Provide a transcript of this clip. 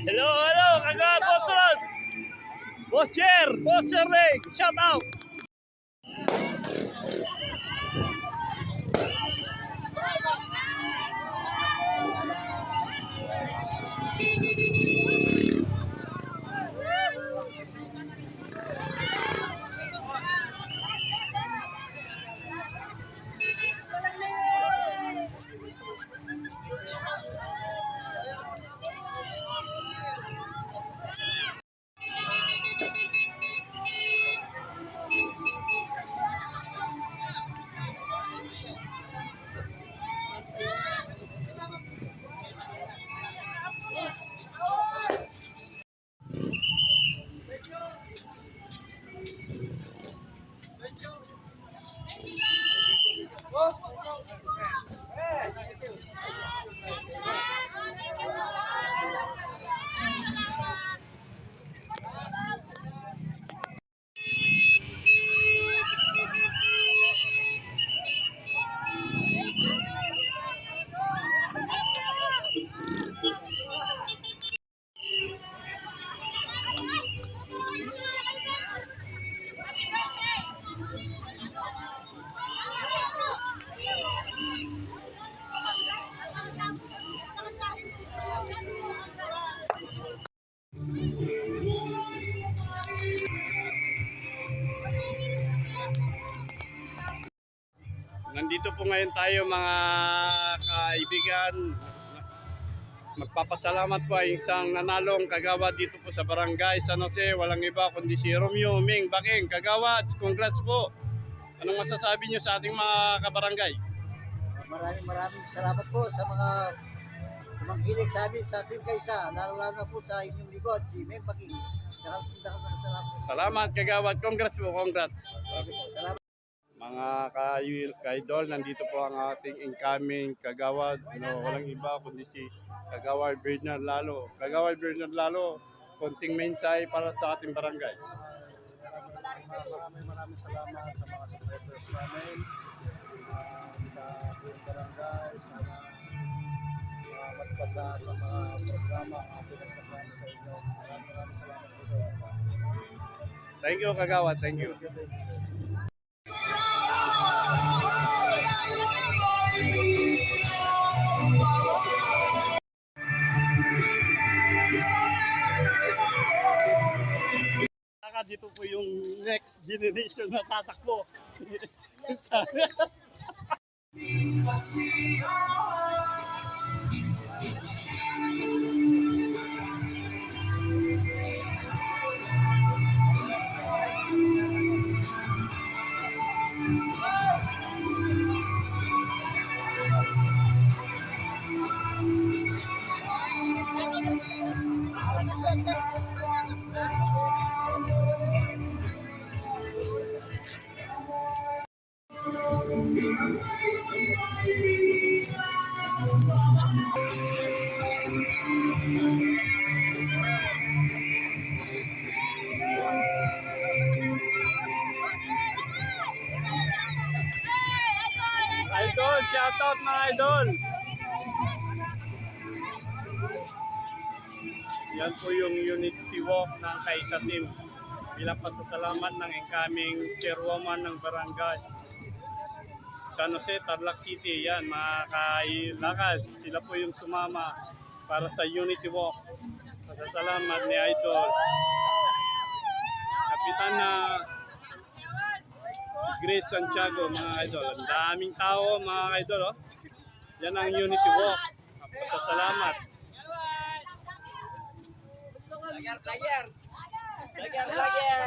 Hello, kagawad Boss Rod. Boss Jer Lake, shout out. Nandito po ngayon tayo mga kaibigan. Magpapasalamat po ay isang nanalong kagawad dito po sa Barangay San Jose. Walang iba kundi si Romeo Ming Baking. Kagawad, congrats po. Anong masasabi niyo sa ating mga kabarangay? Maraming salamat po sa mga tumangkilik sa amin sa Team Kaysa. Lalo po sa inyong likod, si Ming Baking. Salamat kagawad. Congrats po, congrats. Salamat. Mga ka-idol, nandito po ang ating incoming kagawad. Walang iba kundi si Kagawad Bernard Lalo. Kagawad Bernard Lalo, konting mensahe para sa ating barangay. Maraming salamat sa mga supporters namin sa buong barangay. Sana matupad sa mga programa ang pinagsamahan sa inyo. Maraming salamat po sa inyo. Thank you kagawad, thank you. Dito po yung next generation na tatakbo. shoutout mga idol. Yan po yung unity walk ng Kaisa Team. Bilang pasasalamat ng incoming chairwoman ng barangay San Jose, Tarlac City. Yan, mga kailakad. Sila po yung sumama para sa unity walk. Pasasalamat ni Idol. Kapitan na Grace Santiago, mga idol. Ang daming tao, mga idol. Oh. Yan ang unity walk. Pasasalamat. Lager, lager. Lager, lager.